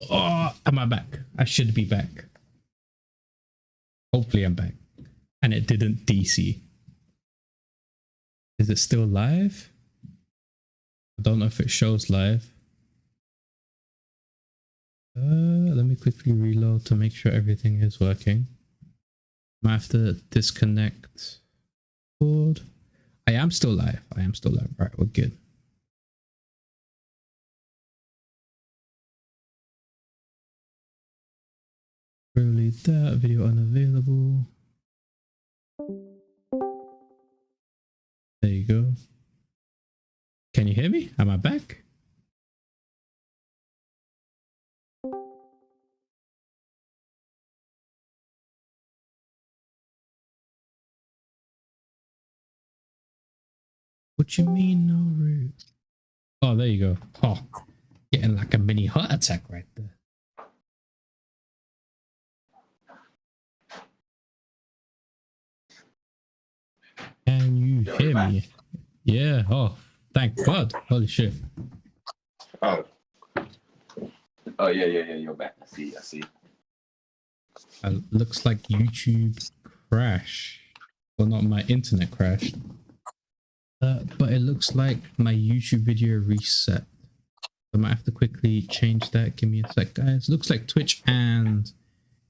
Oh, am I back? I should be back. Hopefully I'm back. And it didn't DC. Is it still live? I don't know if it shows live. Let me quickly reload to make sure everything is working. I have to disconnect board. I am still live. I am still live. All right, we're good. Really, that video unavailable. There you go. Can you hear me? Am I back? What you mean, no root? Oh, there you go. Oh, getting like a mini heart attack right there. Can you hear me? Yeah. Oh, thank God. Holy shit. Oh. Oh, yeah. You're back. I see. Looks like YouTube crashed. Well, not my internet crashed. But it looks like my YouTube video reset. I might have to quickly change that. Give me a sec, guys. Looks like Twitch and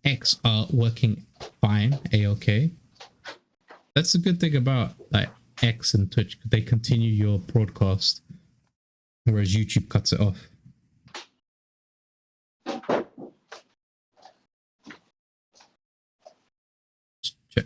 X are working fine. A-okay. That's a good thing about like X and Twitch. They continue your broadcast, whereas YouTube cuts it off. Check.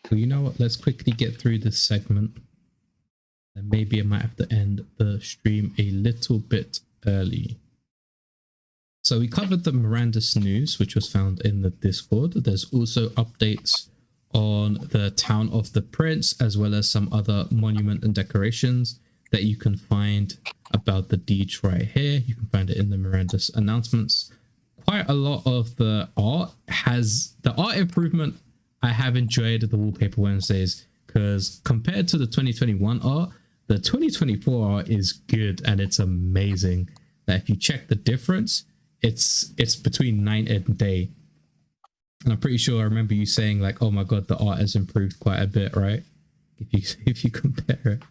Well, you know what? Let's quickly get through this segment. And maybe I might have to end the stream a little bit early. So we covered the Miranda's news, which was found in the Discord. There's also updates on the town of the Prince, as well as some other monument and decorations that you can find about the deeds right here. You can find it in the Miranda's announcements. Quite a lot of the art has the art improvement. I have enjoyed the Wallpaper Wednesdays because compared to the 2021 art, the 2024 art is good and it's amazing. That if you check the difference, it's between night and day. And I'm pretty sure I remember you saying like, "Oh my god, the art has improved quite a bit," right? If you compare it.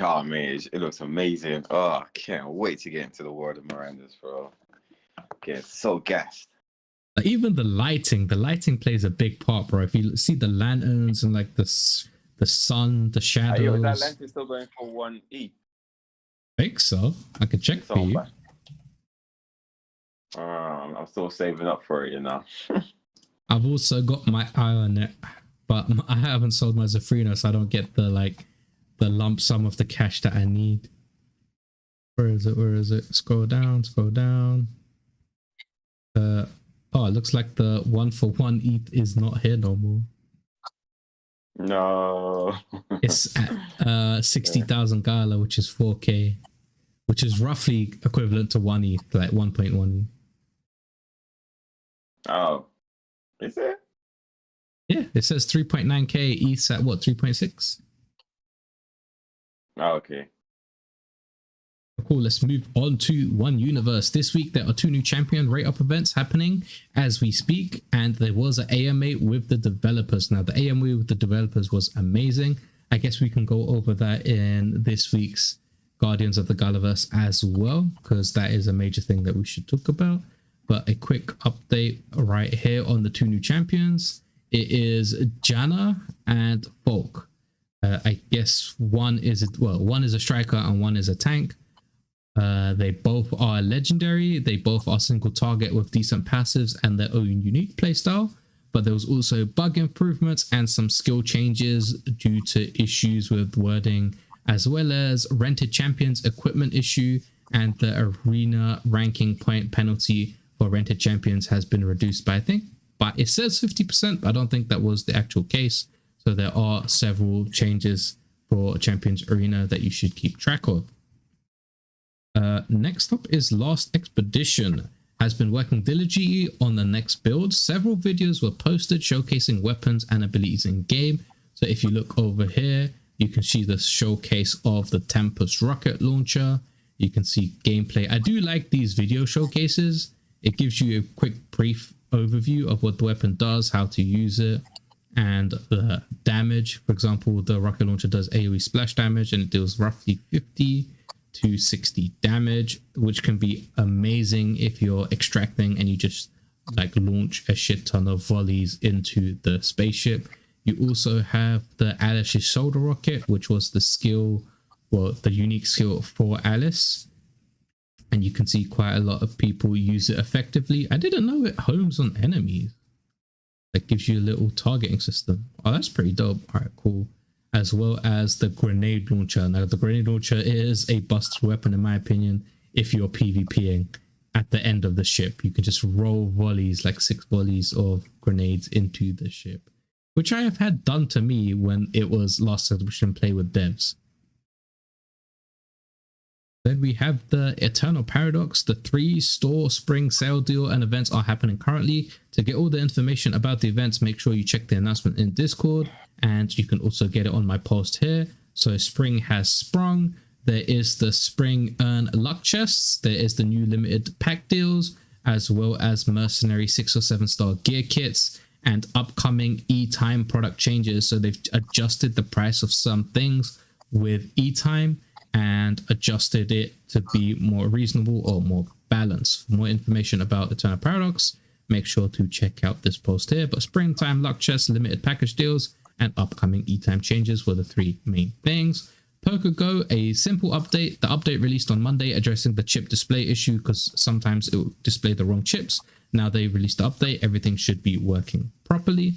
Oh man, it looks amazing. Oh, I can't wait to get into the world of Miranda's, bro. Get so gassed. Even the lighting plays a big part, bro. If you see the lanterns and like the sun, the shadows. Is that lantern still going for 1E? I think so. I could check for you. I'm still saving up for it, you know. I've also got my eye on it, but I haven't sold my Zafrino, so I don't get the lump sum of the cash that I need. Where is it? Scroll down. Oh, it looks like the 1-for-1 ETH is not here no more. No. It's at 60,000 Gala, which is 4K, which is roughly equivalent to 1 ETH, like 1.1 ETH. Oh, is it? Yeah, it says 3.9K, ETH's at what, 3.6? Oh, okay. Cool, let's move on to One Universe. This week there are 2 new champion rate up events happening as we speak, and there was an AMA with the developers. Now the AMA with the developers was amazing. I guess we can go over that in this week's Guardians of the Galaverse as well, because that is a major thing that we should talk about. But a quick update right here on the 2 new champions. It is Janna and Folk. I guess one is a striker and one is a tank. They both are legendary. They both are single target with decent passives and their own unique playstyle. But there was also bug improvements and some skill changes due to issues with wording, as well as rented champions equipment issue, and the arena ranking point penalty for rented champions has been reduced by, I think, but it says 50%. I don't think that was the actual case. So there are several changes for Champions Arena that you should keep track of. Next up is Last Expedition. Has been working diligently on the next build. Several videos were posted showcasing weapons and abilities in game. So if you look over here, you can see the showcase of the Tempest rocket launcher. You can see gameplay. I do like these video showcases. It gives you a quick brief overview of what the weapon does, how to use it, and the damage. For example, the rocket launcher does AoE splash damage and it deals roughly 50 to 60 damage, which can be amazing if you're extracting and you just like launch a shit ton of volleys into the spaceship. You also have the Alice's shoulder rocket, which was the skill, well, the unique skill for Alice, and you can see quite a lot of people use it effectively. I didn't know it homes on enemies. That gives you a little targeting system. Oh, that's pretty dope. All right, cool. As well as the grenade launcher. Now, the grenade launcher is a busted weapon, in my opinion, if you're PvPing at the end of the ship. You can just roll volleys, like 6 volleys of grenades into the ship, which I have had done to me when it was Last Expedition play with devs. Then we have the Eternal Paradox. The 3 store spring sale deal and events are happening currently. To get all the information about the events, make sure you check the announcement in Discord, and you can also get it on my post here. So spring has sprung. There is the spring earn luck chests. There is the new limited pack deals, as well as mercenary 6 or 7 star gear kits and upcoming e-time product changes. So they've adjusted the price of some things with e-time and adjusted it to be more reasonable or more balanced. For more information about Eternal Paradox, make sure to check out this post here. But springtime luck chests, limited package deals, and upcoming e-time changes were the 3 main things. PokerGo, a simple update. The update released on Monday addressing the chip display issue because sometimes it will display the wrong chips. Now they released the update. Everything should be working properly.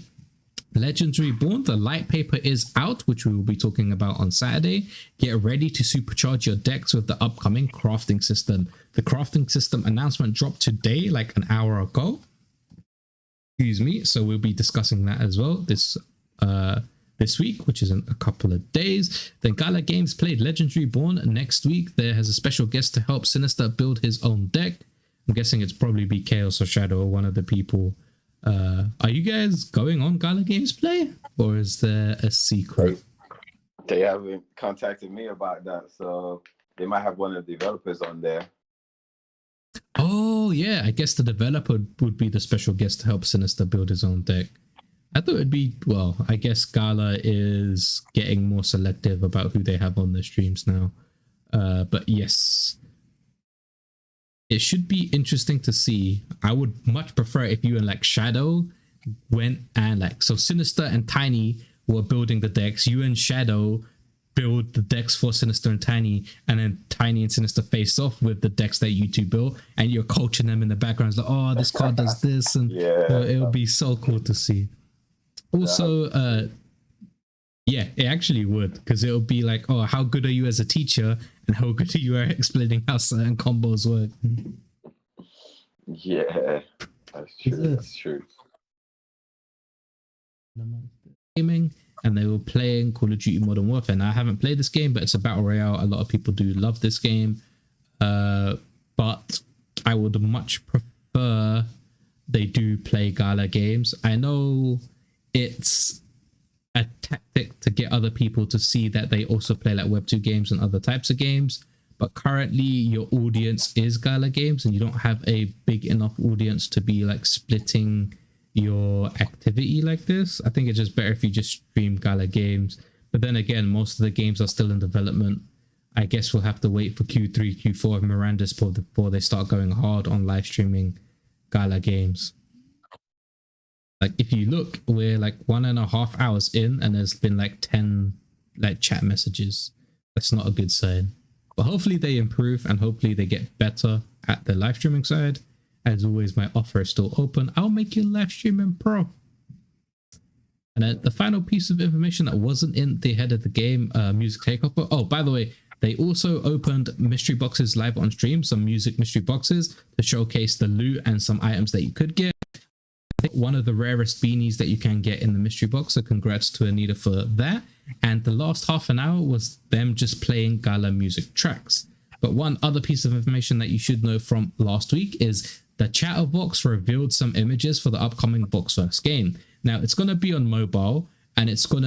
Legends Reborn, the light paper is out, which we will be talking about on Saturday. Get ready to supercharge your decks with the upcoming crafting system. The crafting system announcement dropped today, like an hour ago. Excuse me. So we'll be discussing that as well this week, which is in a couple of days. Then Gala Games played Legends Reborn. Next week, there has a special guest to help Sinister build his own deck. I'm guessing it's probably be Chaos or Shadow or one of the people. Are you guys going on Gala Games play, or is there a secret? They haven't contacted me about that, so they might have one of the developers on there. Oh yeah, I guess the developer would be the special guest to help Sinister build his own deck. I thought it'd be, well, I guess Gala is getting more selective about who they have on their streams now. But yes, it should be interesting to see. I would much prefer if you and like Shadow went and like, so Sinister and Tiny were building the decks. You and Shadow build the decks for Sinister and Tiny, and then Tiny and Sinister face off with the decks that you two built, and you're coaching them in the background. It's like, oh, this card does this, and yeah, it would be so cool to see. Also, yeah, it actually would, because it'll be like, oh, how good are you as a teacher, and how good are you at explaining how certain combos work. Yeah, that's true. That's true. Gaming, and they were playing Call of Duty Modern Warfare. Now, I haven't played this game, but it's a battle royale. A lot of people do love this game, but I would much prefer they do play Gala games. I know it's a tactic to get other people to see that they also play like Web 2 games and other types of games, but currently your audience is Gala games, and you don't have a big enough audience to be like splitting your activity like this. I think it's just better if you just stream Gala games. But then again, most of the games are still in development. I guess we'll have to wait for Q3, Q4 of Miranda's before they start going hard on live streaming Gala games. Like if you look, we're like 1.5 hours in, and there's been like 10 like chat messages. That's not a good sign. But hopefully they improve, and hopefully they get better at the live streaming side. As always, my offer is still open. I'll make you live streaming pro. And then the final piece of information that wasn't in the head of the game, music takeover. Oh, by the way, they also opened mystery boxes live on stream, some music mystery boxes to showcase the loot and some items that you could get. I think one of the rarest beanies that you can get in the mystery box, so congrats to Anita for that. And the last half an hour was them just playing Gala music tracks. But one other piece of information that you should know from last week is the Chatterbox revealed some images for the upcoming Voxverse game. Now it's going to be on mobile, and it's called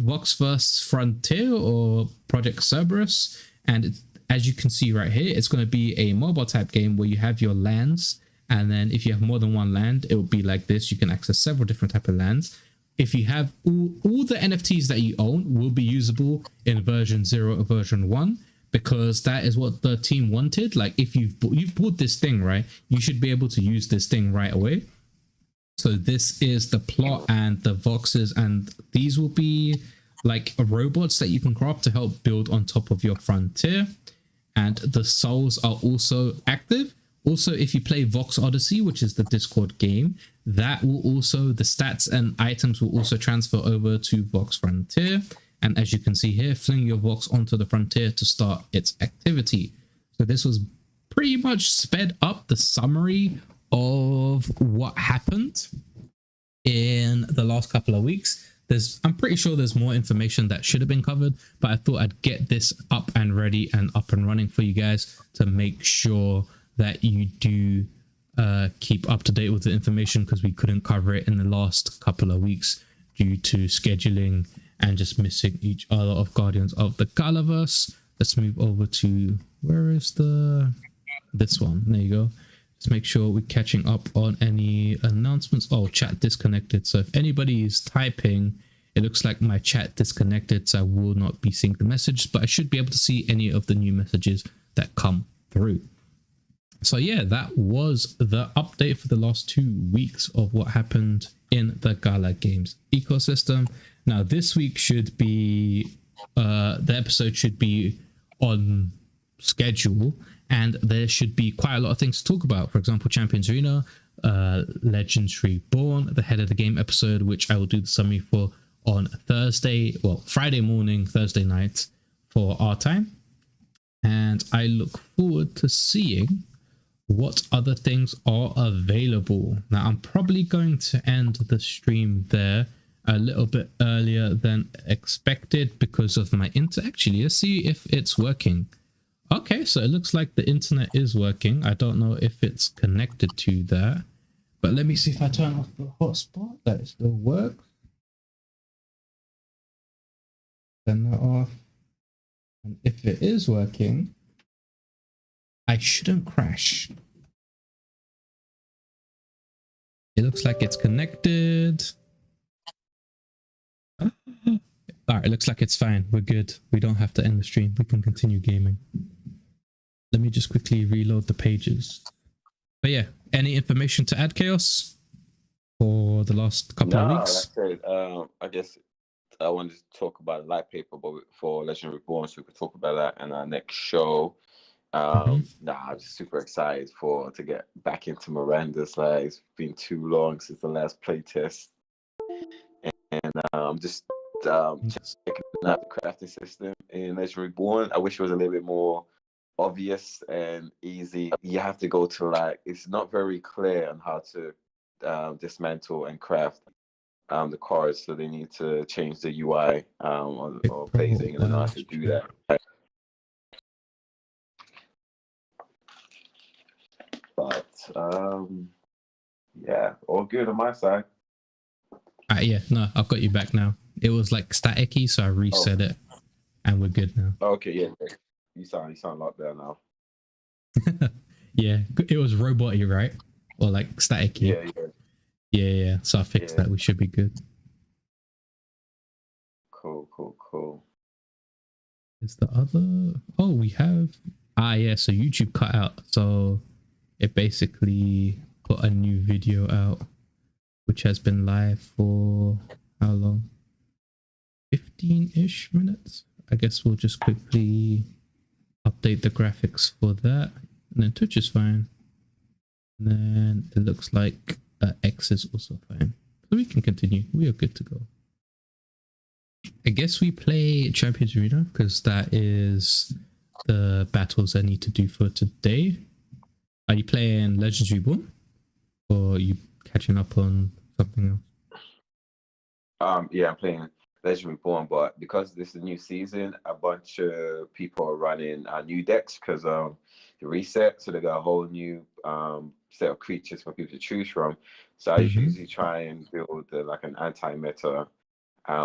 Voxverse Frontier or Project Cerberus. And as you can see right here, it's going to be a mobile type game where you have your lands. And then if you have more than one land, it will be like this. You can access several different type of lands. If you have all the NFTs that you own will be usable in version 0 or version 1, because that is what the team wanted. Like if you've bought this thing, right, you should be able to use this thing right away. So this is the plot and the voxes, and these will be like robots that you can craft to help build on top of your frontier. And the souls are also active. Also, if you play Vox Odyssey, which is the Discord game, that will also, the stats and items will also transfer over to Vox Frontier. And as you can see here, fling your Vox onto the frontier to start its activity. So this was pretty much sped up the summary of what happened in the last couple of weeks. I'm pretty sure there's more information that should have been covered, but I thought I'd get this up and ready and up and running for you guys to make sure that you do keep up to date with the information, because we couldn't cover it in the last couple of weeks due to scheduling and just missing each other of Guardians of the Galaverse. Let's move over to, where is this one? There you go. Let's make sure we're catching up on any announcements. Oh, chat disconnected. So if anybody is typing, it looks like my chat disconnected, so I will not be seeing the message, but I should be able to see any of the new messages that come through. So yeah, that was the update for the last 2 weeks of what happened in the Gala Games ecosystem. Now this week should be, the episode should be on schedule, and there should be quite a lot of things to talk about. For example, Champions Arena, Legends Reborn, the Head of the Game episode, which I will do the summary for on Friday morning, Thursday night for our time. And I look forward to seeing what other things are available. Now I'm probably going to end the stream there a little bit earlier than expected because of my actually, let's see if it's working. Okay, so it looks like the internet is working. I don't know if it's connected to that, but let me see if I turn off the hotspot that it still works. Turn that off. And if it is working, I shouldn't crash. It looks like it's connected. All right, it looks like it's fine. We're good. We don't have to end the stream. We can continue gaming. Let me just quickly reload the pages. But yeah, any information to add, Chaos, for the last couple of weeks? Like I said, I guess I wanted to talk about light paper, but for Legend Reborn, so we could talk about that in our next show. I'm just super excited to get back into Miranda's. Like, it's been too long since the last playtest, and I'm just checking out the crafting system in Legend Reborn. I wish it was a little bit more obvious and easy. You have to go to it's not very clear on how to dismantle and craft the cards, so they need to change the UI or phasing, and I know how to do that. But yeah, all good on my side. Yeah, no, I've got you back now. It was like staticky, so I reset it, and we're good now. Okay, yeah, you sound a lot better now. Yeah, it was robot-y, right? Or like staticky. Yeah. So I fixed that. We should be good. Cool. Is the other? Oh, we have. Yeah. So YouTube cut out. So it basically put a new video out, which has been live for how long? 15-ish minutes. I guess we'll just quickly update the graphics for that, and then Twitch is fine. And then it looks like X is also fine, so we can continue. We are good to go. I guess we play Champions Arena because that is the battles I need to do for today. Are you playing Legends Reborn, or are you catching up on something else? Yeah, I'm playing Legend Reborn, but because this is a new season, a bunch of people are running new decks because the reset, so they got a whole new set of creatures for people to choose from. So I Mm-hmm. usually try and build like an anti-meta.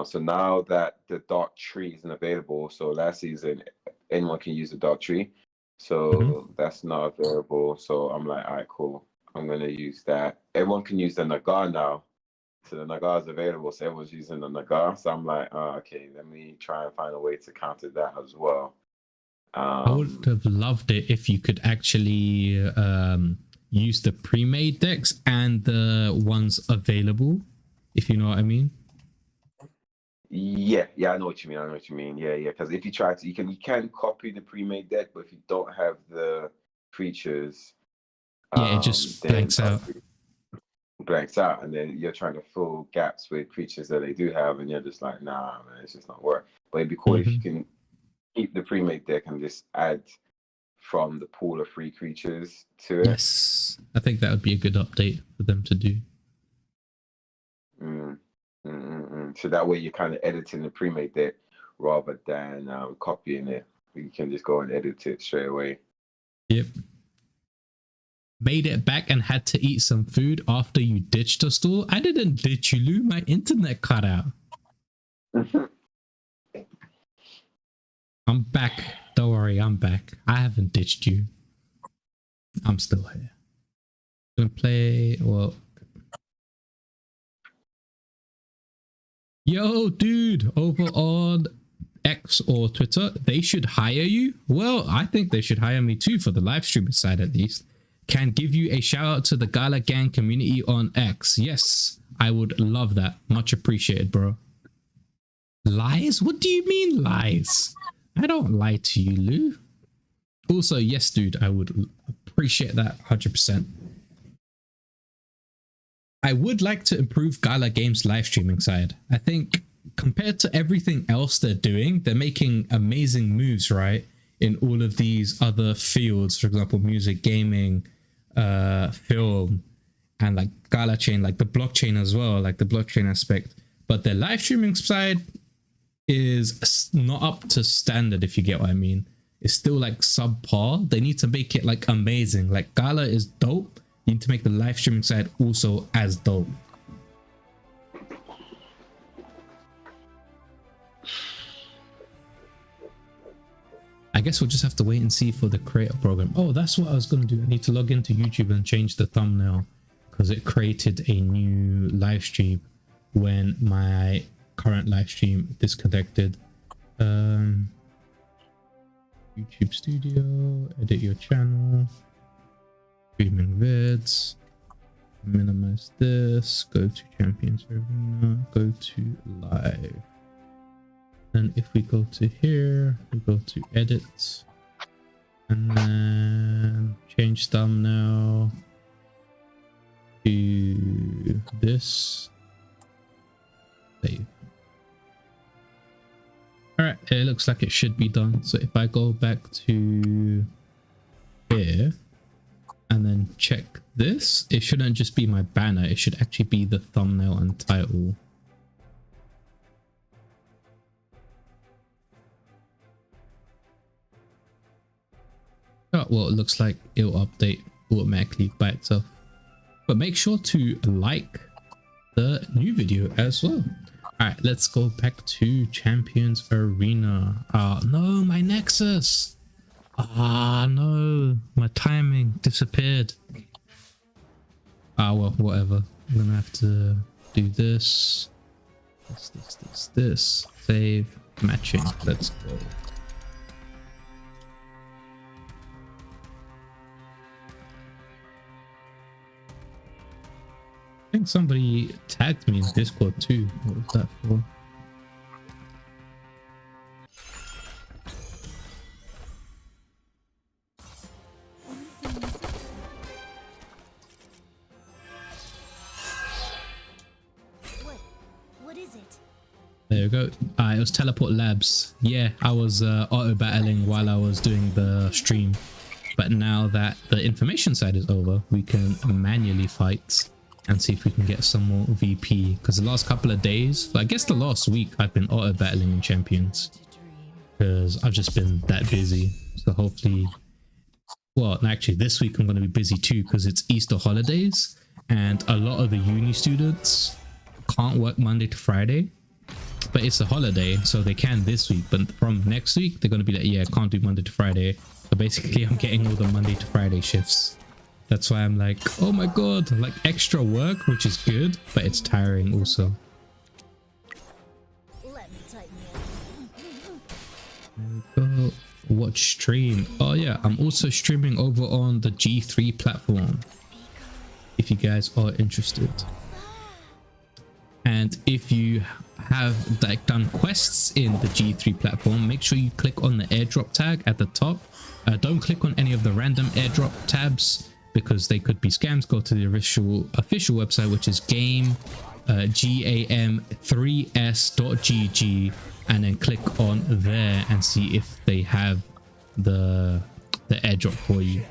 So now that the Dark Tree isn't available, so last season anyone can use the Dark Tree, Mm-hmm. so that's not available. So I'm like, all right, cool. I'm gonna use that. Everyone can use the Nagar now. So the Nagar is available, so everyone's using the Nagar. So I'm like, oh, okay, let me try and find a way to counter that as well. I would have loved it if you could actually use the pre-made decks and the ones available, if you know what I mean. Yeah, I know what you mean. I know what you mean. Yeah. Because if you try to, you can copy the pre-made deck, but if you don't have the creatures, Yeah, it just then blanks out. blanks out, and then you're trying to fill gaps with creatures that they do have, and you're just like, nah, man, it's just not work. But it'd be cool if you Mm-hmm. can keep the pre-made deck and just add from the pool of free creatures to it. Yes, I think that would be a good update for them to do. So that way you're kind of editing the pre-made deck rather than copying it. You can just go and edit it straight away. Yep. Made it back and had to eat some food after you ditched the store. I didn't ditch you, Lou. My internet cut out. I'm back. Don't worry, I'm back. I haven't ditched you. I'm still here. Gonna play. Well, yo, dude, over on X or Twitter, they should hire you. Well, I think they should hire me too for the live streaming side at least. Can give you a shout out to the Gala Gang community on X. Yes, I would love that. Much appreciated, bro. Lies? What do you mean lies? I don't lie to you, Lou. Also, yes, dude, I would appreciate that 100%. I would like to improve Gala Games live streaming side. I think compared to everything else they're doing, they're making amazing moves, right? In all of these other fields, for example, music, gaming, film, and like Gala chain, like the blockchain as well, like the blockchain aspect. But their live streaming side is not up to standard, if you get what I mean. It's still like subpar. They need to make it like amazing. Like Gala is dope. You need to make the live streaming side also as dope. I guess we'll just have to wait and see for the creator program. Oh, that's what I was going to do. I need to log into YouTube and change the thumbnail because it created a new live stream when my current live stream disconnected. YouTube Studio, edit your channel, streaming vids, minimize this, go to Champions Arena, go to live. And if we go to here, we go to edit and then change thumbnail to this. Save. All right, it looks like it should be done. So if I go back to here and then check this, it shouldn't just be my banner. It should actually be the thumbnail and title. Oh, well, it looks like it'll update automatically by itself. But make sure to like the new video as well. All right, let's go back to Champions Arena. No, my Nexus. No, my timing disappeared. Well, whatever. I'm gonna have to do this. This. Save, matching. Let's go. I think somebody tagged me in Discord too. What was that for? What is it? There we go. It was Teleport Labs. Yeah, I was auto battling while I was doing the stream. But now that the information side is over, we can manually fight. and see if we can get some more VP, because the last couple of days, I guess the last week, I've been auto battling in champions because I've just been that busy. So hopefully, well, actually this week I'm going to be busy too because it's Easter holidays and a lot of the uni students can't work Monday to Friday, but it's a holiday, so they can this week, but from next week they're going to be like, yeah, can't do Monday to Friday. So basically I'm getting all the Monday to Friday shifts. That's why I'm like, oh my god, like extra work, which is good, but it's tiring also. Let me tighten There we go. Watch stream. Oh yeah, I'm also streaming over on the G3 platform if you guys are interested. And if you have like done quests in the G3 platform, make sure you click on the airdrop tag at the top. Don't click on any of the random airdrop tabs because they could be scams. Go to the official website, which is gam3s.gg, and then click on there and see if they have the airdrop for you.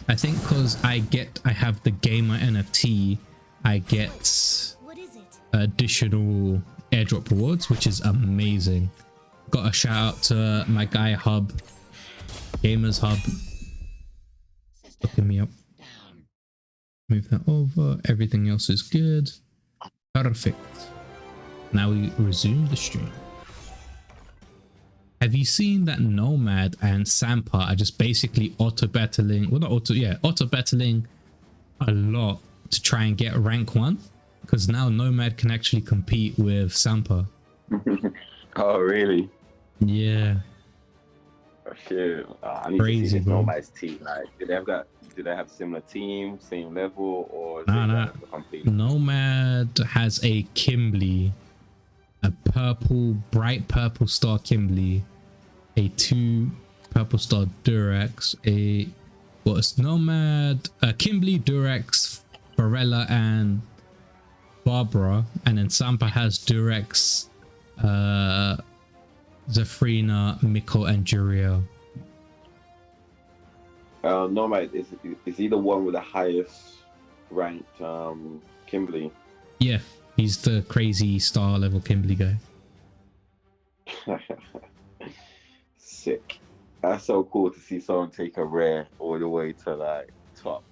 I think because I have the gamer NFT, I get What is it? additional airdrop rewards, which is amazing. Got a shout out to my guy Hub, Gamers Hub, hooking me up. Move that over. Everything else is good. Perfect. Now we resume the stream. Have you seen that Nomad and Sampa are just basically auto battling? Well, not auto, yeah, auto battling a lot to try and get rank 1, because now Nomad can actually compete with Sampa. Oh, really? Yeah. Oh, shit. I need Crazy, to see this bro. Nomad's team. Like, do they have similar team, same level, or is Nah, it nah. like a complete? Nomad has a Kimberly, a bright purple star Kimberly, a 2 purple star Durex, it's Nomad, Kimberly, Durex, Varela, and Barbara, and then Sampa has Durex, Zafrina, Miko, and Juriel. Nomad is he the one with the highest ranked Kimberly? Yeah, he's the crazy star level Kimberly guy. Sick. That's so cool to see someone take a rare all the way to like top.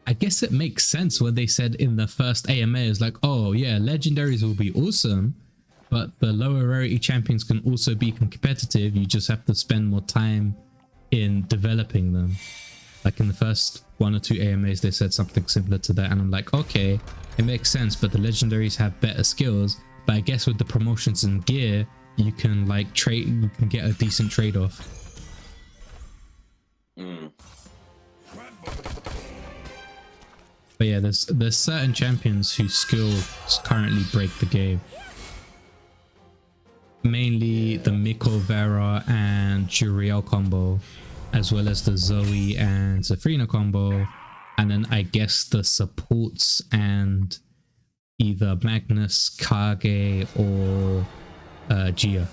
I guess it makes sense when they said in the first AMA, it's like, oh yeah, legendaries will be awesome, but the lower rarity champions can also be competitive. You just have to spend more time in developing them. Like in the first 1 or 2 AMAs, they said something similar to that, and I'm like, okay, it makes sense, but the legendaries have better skills. But I guess with the promotions and gear, you can like trade, you can get a decent trade-off. But yeah, there's certain champions whose skills currently break the game. Mainly the Miko, Vera, and Juriel combo, as well as the Zoe and Zafrina combo, and then I guess the supports and either Magnus, Kage, or Gia.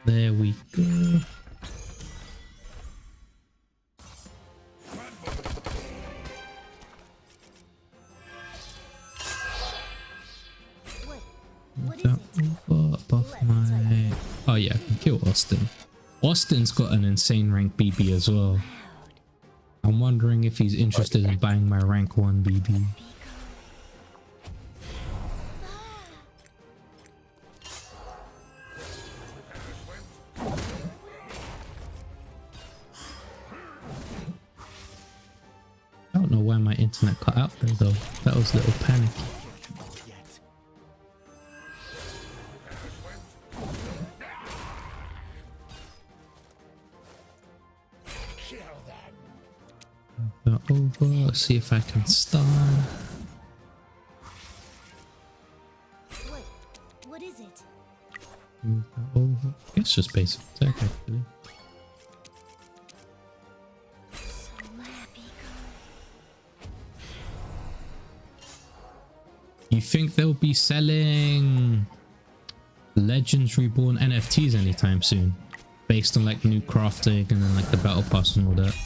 There we go. What is That it? over above my... Oh yeah, I can kill Austin. Austin's got an insane rank BB as well. I'm wondering if he's interested in buying my rank 1 BB. I don't know why my internet cut out there though. That was a little panicky. That over. Let's see if I can stun. What is it? Move that over. It's just basic attack actually. You think they'll be selling Legends Reborn NFTs anytime soon, based on like new crafting and then like the battle pass and all that?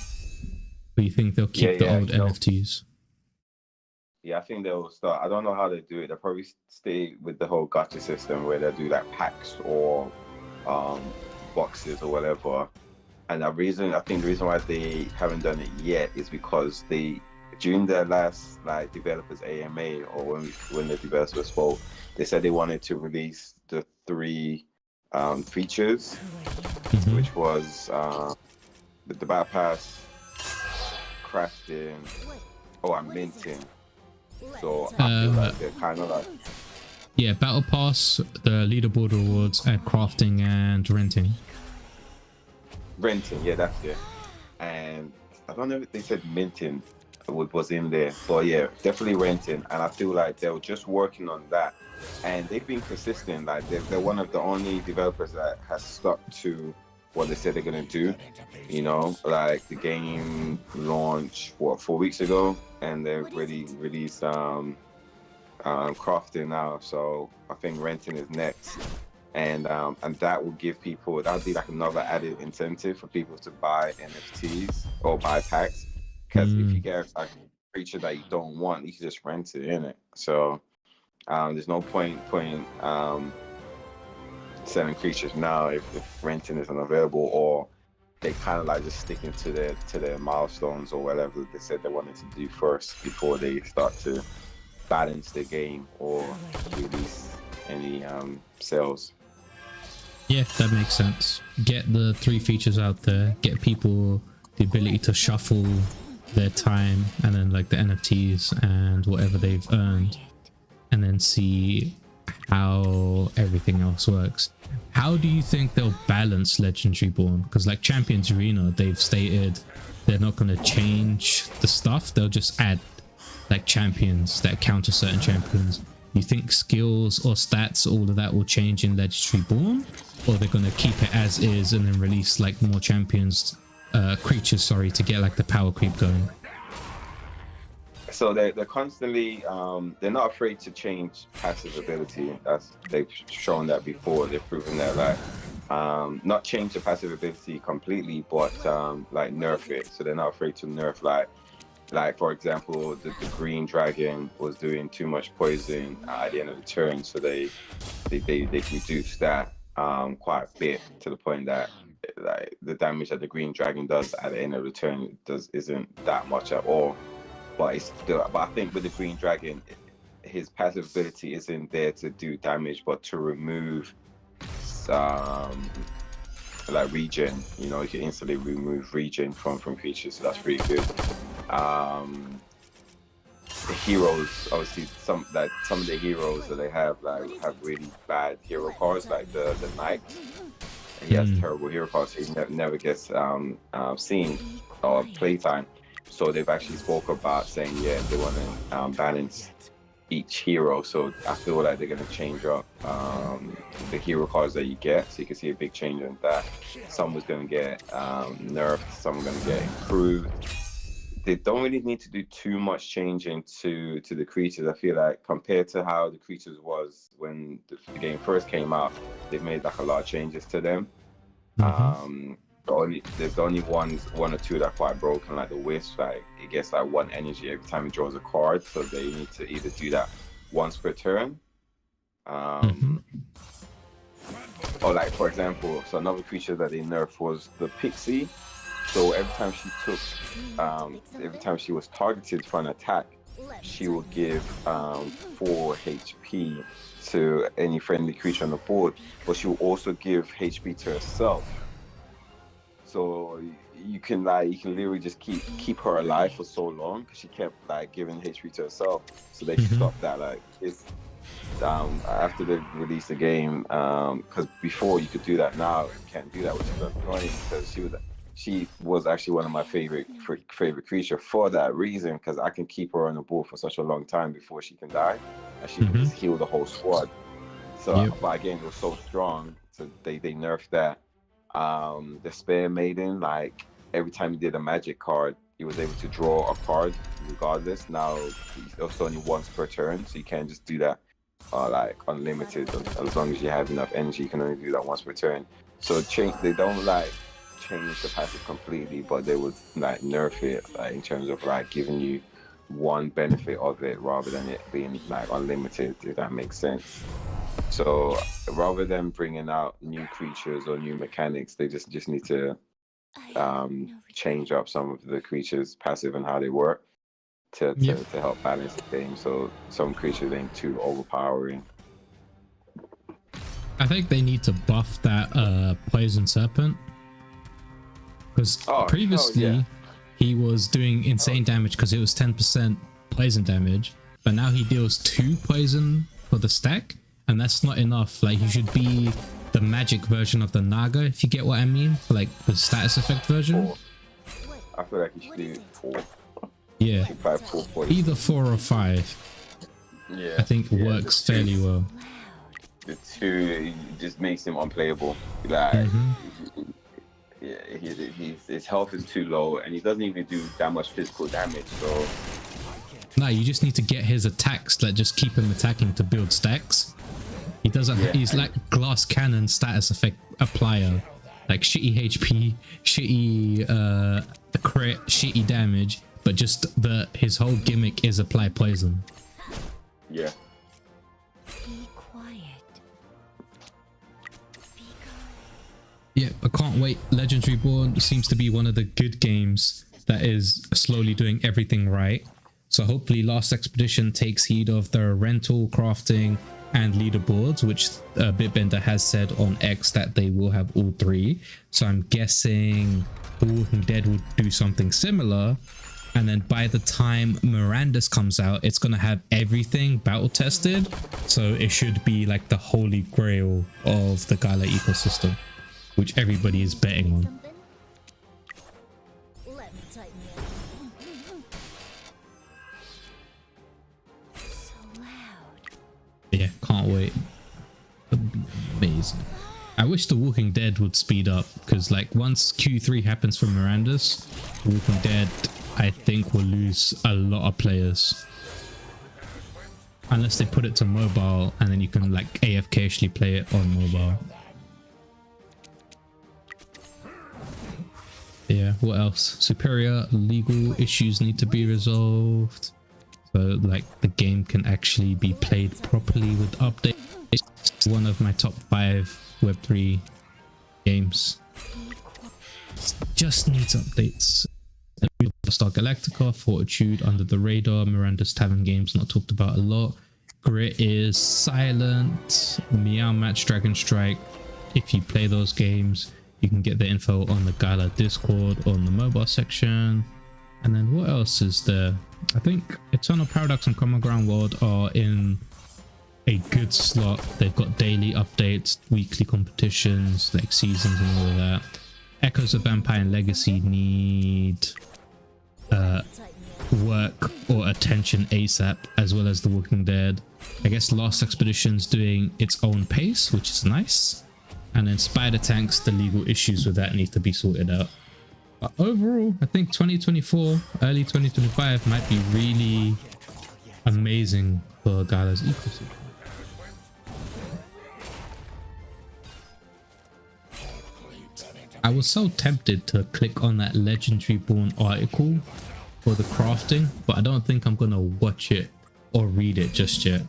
Or you think they'll keep the old NFTs? Yeah, I think they'll start. I don't know how they do it. They'll probably stay with the whole gacha system where they do like packs or boxes or whatever. And I think the reason why they haven't done it yet is because during their last like developers AMA, or when the developers spoke, they said they wanted to release the 3 features, which was the battle pass, crafting, and minting. So I feel like they're kind of like, yeah, battle pass, the leaderboard rewards, and crafting and renting. Yeah, that's it. And I don't know if they said minting was in there, but yeah, definitely renting. And I feel like they were just working on that, and they've been consistent. Like they're one of the only developers that has stuck to what they said they're gonna do. You know, like the game launched 4 weeks ago, and they've already released crafting now. So I think renting is next. And that will give people, that'll be like another added incentive for people to buy NFTs or buy packs. Because if you get a creature that you don't want, you can just rent it, innit? So there's no point selling creatures now if renting isn't available, or they kind of like just sticking to their milestones or whatever they said they wanted to do first before they start to balance the game or release any sales. Yeah, that makes sense. Get the 3 features out there, get people the ability to shuffle their time and then like the NFTs and whatever they've earned, and then see how everything else works. How do you think they'll balance Legends Reborn? Because like Champions Arena, they've stated they're not going to change the stuff, they'll just add like champions that counter certain champions. You think skills or stats, all of that will change in Legends Reborn, or they're going to keep it as is and then release like more champions, creatures, to get like the power creep going? So they're constantly they're not afraid to change passive ability. They've shown that before. They've proven that, like, not change the passive ability completely, but like nerf it. So they're not afraid to nerf, like for example, the green dragon was doing too much poison at the end of the turn, so they reduced that quite a bit, to the point that like the damage that the green dragon does at the end of the turn isn't that much at all. But it's still, but I think with the green dragon, his passive ability isn't there to do damage, but to remove like regen. You know, you can instantly remove regen from creatures, so that's pretty good. The heroes, obviously, some of the heroes that they have really bad hero cards, like the knight. He has terrible hero cards, so he never gets seen or playtime. So they've actually spoke about saying, yeah, they want to balance each hero. So I feel like they're going to change up the hero cards that you get. So you can see a big change in that. Some was going to get nerfed, some are going to get improved. They don't really need to do too much changing to the creatures. I feel like compared to how the creatures was when the game first came out, they've made like a lot of changes to them. There's only one or two that are quite broken, like the wisp. Like it gets like 1 energy every time it draws a card, so they need to either do that once per turn, or like for example, so another creature that they nerfed was the pixie. So every time she was targeted for an attack, she will give 4 HP to any friendly creature on the board, but she will also give HP to herself. So you can literally just keep her alive for so long, because she kept like giving HP to herself. So they stopped that. Like it's after they released the game, because before you could do that, now you can't do that, which is annoying, because she was actually one of my favorite creature for that reason, because I can keep her on the board for such a long time before she can die, and she can just heal the whole squad. So but again, it was so strong, so they nerfed that. The Spear Maiden, like every time you did a magic card, he was able to draw a card regardless. Now it's only once per turn, so you can't just do that like unlimited. As long as you have enough energy, you can only do that once per turn. So they don't like change the passive completely, but they would like nerf it like, in terms of like giving you one benefit of it rather than it being like unlimited, if that makes sense. So rather than bringing out new creatures or new mechanics, they just need to change up some of the creatures passive and how they work to help balance the game, so some creatures ain't too overpowering. I think they need to buff that poison serpent, because previously he was doing insane damage because it was 10% poison damage, but now he deals 2 poison for the stack, and that's not enough. Like, you should be the magic version of the Naga, if you get what I mean, for like the status effect version. 4. I feel like you should do 4. Yeah, 4, either 4 or 5. Yeah, I think it works fairly well. The 2 just makes him unplayable. Like, his health is too low, and he doesn't even do that much physical damage. So, no, you just need to get his attacks that just keep him attacking to build stacks. He doesn't. He's like glass cannon status effect applier, like shitty HP, shitty crit, shitty damage, but just his whole gimmick is apply poison. Yeah. Be quiet. Yeah, I can't wait. Legends Reborn seems to be one of the good games that is slowly doing everything right. So hopefully Last Expedition takes heed of the rental, crafting, and leaderboards, which Bitbender has said on X that they will have all 3. So I'm guessing The Walking Dead will do something similar. And then by the time Miranda's comes out, it's going to have everything battle tested. So it should be like the holy grail of the Gala ecosystem, which everybody is betting on. Something? Let me tighten it. So loud. Yeah, can't wait. That'd be amazing. I wish The Walking Dead would speed up, because like once Q3 happens for Miranda's, The Walking Dead, I think, will lose a lot of players. Unless they put it to mobile and then you can like AFK-ishly play it on mobile. Yeah, what else? Superior legal issues need to be resolved, so like the game can actually be played properly with updates. It's one of my top 5 Web3 games. Just needs updates. Star Galactica, Fortitude, Under the Radar, Miranda's Tavern games not talked about a lot. Grit is silent. Meow Match, Dragon Strike. If you play those games, you can get the info on the Gala Discord on the mobile section. And then what else is there? I think Eternal Paradox and Common Ground World are in a good slot. They've got daily updates, weekly competitions, like seasons and all of that. Echoes of Vampire and Legacy need work or attention ASAP, as well as The Walking Dead. I guess Last Expedition's doing its own pace, which is nice. And then Spider Tanks, the legal issues with that need to be sorted out. But overall, I think 2024, early 2025 might be really amazing for Gala's ecosystem. I was so tempted to click on that Legends Reborn article for the crafting, but I don't think I'm gonna watch it or read it just yet.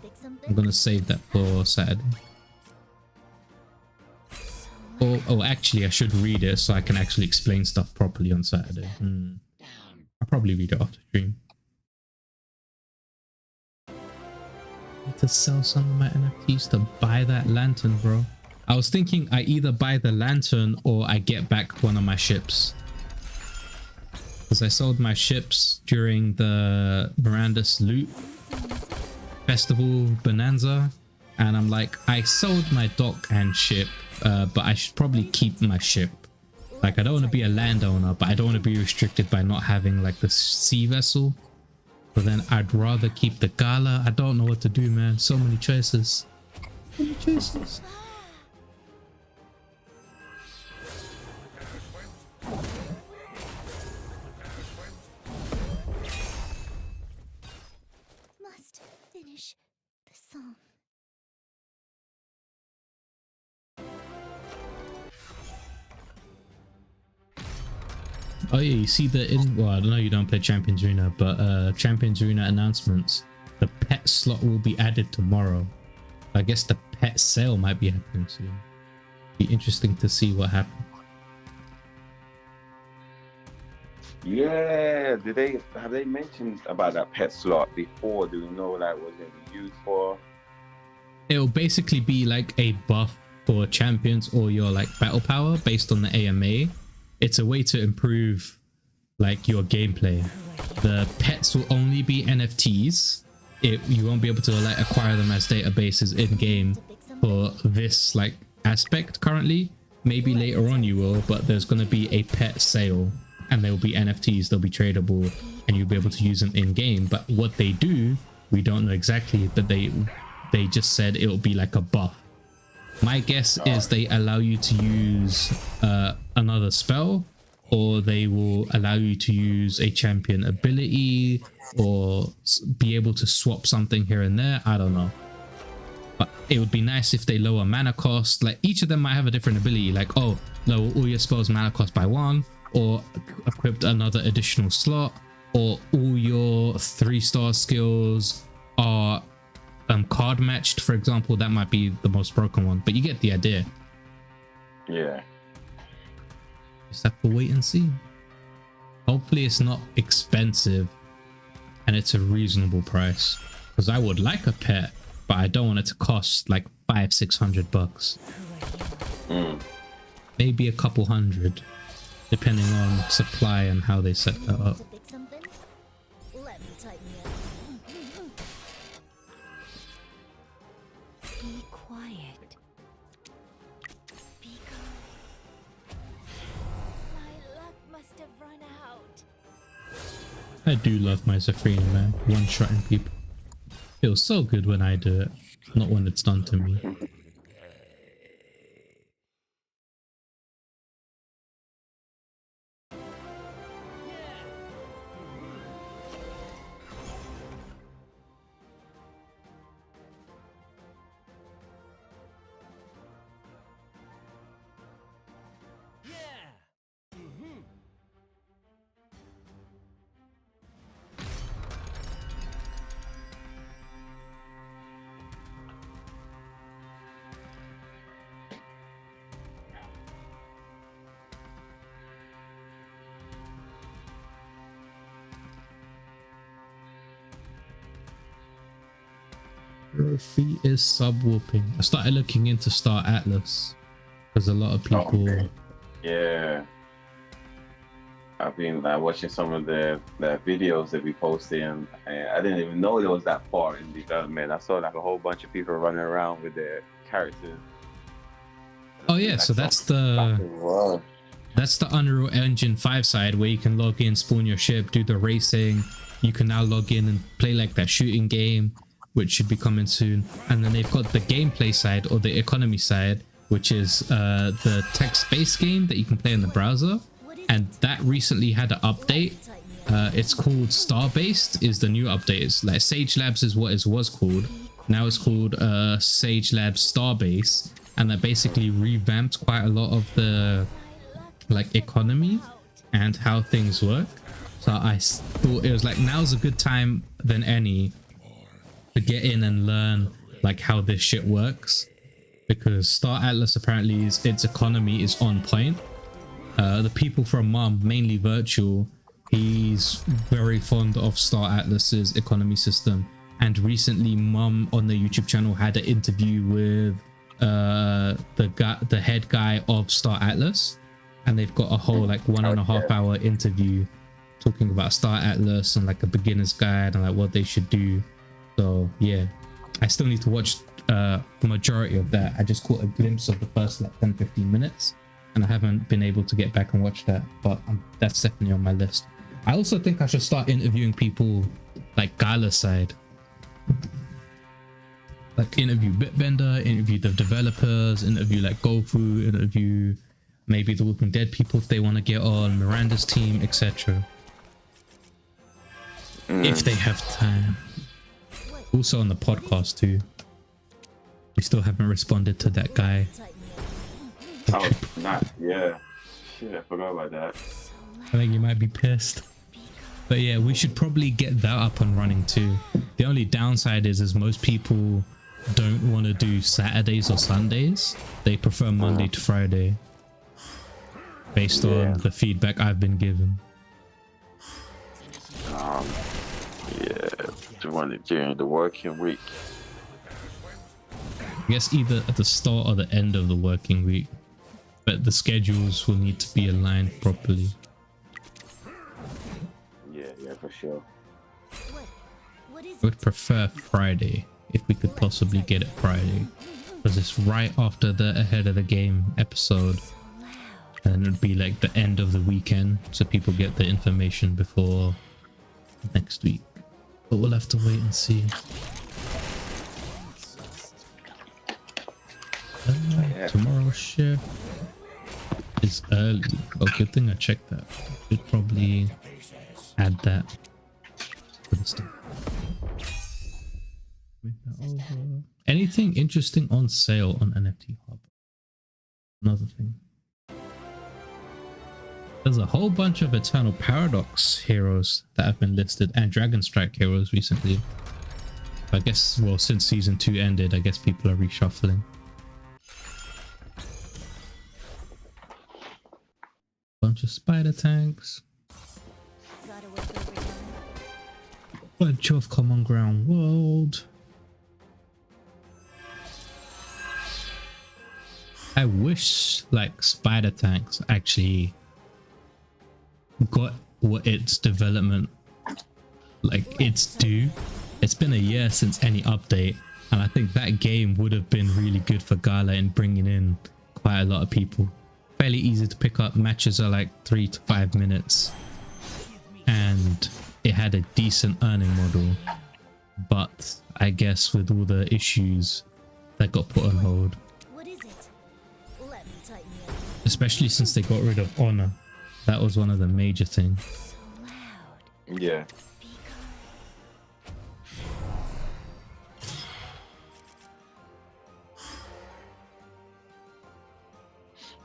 I'm gonna save that for Saturday. Or actually, I should read it so I can actually explain stuff properly on Saturday. I'll probably read it after stream. I need to sell some of my NFTs to buy that lantern, bro. I was thinking I either buy the lantern or I get back one of my ships, because I sold my ships during the Miranda's Loot Festival Bonanza, and I'm like, I sold my dock and ship, but I should probably keep my ship. Like, I don't want to be a landowner, but I don't want to be restricted by not having like the sea vessel. But then I'd rather keep the Gala. I don't know what to do, man. So many choices. So many choices. Oh yeah, you see well, I don't know, you don't play Champions Arena, but Champions Arena announcements. The pet slot will be added tomorrow. I guess the pet sale might be happening soon. Be interesting to see what happens. Yeah, have they mentioned about that pet slot before? Do we know like what it's gonna be used for? It'll basically be like a buff for champions or your like battle power based on the AMA. It's a way to improve like your gameplay. The pets will only be NFTs. You won't be able to like acquire them as databases in game for this like aspect currently. Maybe later on you will, but there's going to be a pet sale and there will be NFTs. They'll be tradable and you'll be able to use them in game. But what they do, we don't know exactly, but they just said it'll be like a buff. My guess is they allow you to use another spell, or they will allow you to use a champion ability, or be able to swap something here and there. I don't know. But it would be nice if they lower mana cost. Like each of them might have a different ability, like, oh, lower all your spells mana cost by 1, or equipped another additional slot, or all your 3-star skills are card matched, for example. That might be the most broken one, but you get the idea. Yeah. Just have to wait and see. Hopefully it's not expensive and it's a reasonable price, because I would like a pet, but I don't want it to cost like $500-600. Maybe a couple hundred, depending on supply and how they set that up. Let me tighten you up. Be quiet. Be calm. My luck must have run out. I do love my Zafrina, man. One-shotting people. Feels so good when I do it, not when it's done to me. Your feet is sub-whooping. I started looking into Star Atlas because a lot of people... Okay. Yeah. I've been watching some of the videos that we posted, and I didn't even know it was that far in development. I saw like a whole bunch of people running around with their characters. Oh yeah, so that's the Unreal Engine 5 side, where you can log in, spawn your ship, do the racing. You can now log in and play like that shooting game, which should be coming soon. And then they've got the gameplay side, or the economy side, which is the text-based game that you can play in the browser. And that recently had an update. It's called Star-based is the new update. It's like Sage Labs is what it was called. Now it's called Sage Labs Star-based. And that basically revamped quite a lot of the like economy and how things work. So I thought it was like, now's a good time than any to get in and learn like how this shit works, because Star Atlas apparently its economy is on point. The people from Mum, mainly Virtual, he's very fond of Star Atlas's economy system, and recently Mum on the YouTube channel had an interview with the head guy of Star Atlas, and they've got a whole like 1.5 hour interview talking about Star Atlas and like a beginner's guide and like what they should do. So yeah, I still need to watch the majority of that. I just caught a glimpse of the first like 10-15 minutes, and I haven't been able to get back and watch that, but that's definitely on my list. I also think I should start interviewing people like Gala side, like interview Bitbender, interview the developers, interview like Gofu, interview maybe the Walking Dead people if they want to get on Miranda's team, etc. If they have time. Also on the podcast too. We still haven't responded to that guy. Oh, not yeah. Shit, I forgot about that. I think you might be pissed. But yeah, we should probably get that up and running too. The only downside is most people don't want to do Saturdays or Sundays. They prefer Monday to Friday, based on the feedback I've been given. Yeah, to run it during the working week. I guess either at the start or the end of the working week, but the schedules will need to be aligned properly. Yeah, for sure. What is I would prefer Friday if we could possibly get it Friday, because it's right after the ahead of the game episode, and it'd be like the end of the weekend, so people get the information before next week. But we'll have to wait and see. Tomorrow's shift is early. Oh, good thing I checked that. Should probably add that to the stuff. Move that over. Anything interesting on sale on NFT Hub? Another thing. There's a whole bunch of Eternal Paradox heroes that have been listed and Dragon Strike heroes recently. I guess, well, since season 2 ended, I guess people are reshuffling. Bunch of spider tanks. gotta work overtime? Bunch of common ground world. I wish like spider tanks actually got what its development like it's due. It's been a year since any update, and I think that game would have been really good for Gala in bringing in quite a lot of people. Fairly easy to pick up. Matches are like 3 to 5 minutes, and it had a decent earning model, but I guess with all the issues that got put on hold, What is it? Let me tighten you up. especially since they got rid of honor. That was one of the major things. So loud. Yeah. Be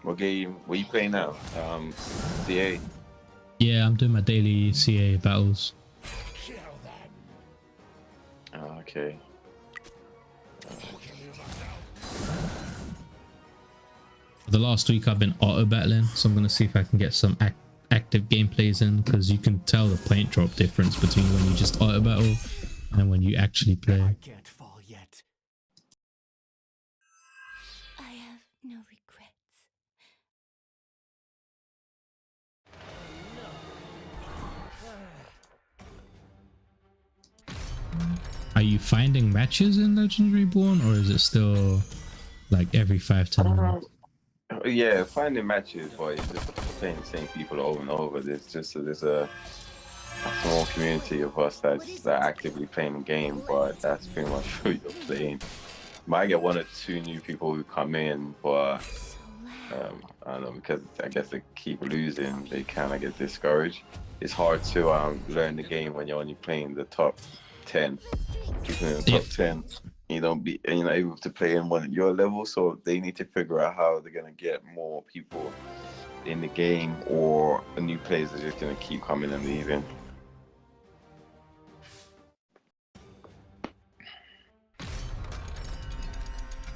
What game? What are you playing now? CA. Yeah, I'm doing my daily CA battles. Oh, okay. The last week I've been auto battling, so I'm gonna see if I can get some active gameplays in, because you can tell the point drop difference between when you just auto battle and when you actually play. I can't fall yet. I have no regrets. Are you finding matches in Legends Reborn, or is it still like every 5-10 minutes? Yeah, finding matches, but you're just playing the same people over and over. There's a small community of us that are actively playing the game, but that's pretty much who you're playing. Might get 1 or 2 new people who come in, but So loud. I don't know, because I guess they keep losing, they kind of get discouraged. It's hard to learn the game when you're only playing the top 10. People in the top 10, you're not able to play anyone at your level, so they need to figure out how they're gonna get more people in the game, or the new players are just gonna keep coming and leaving.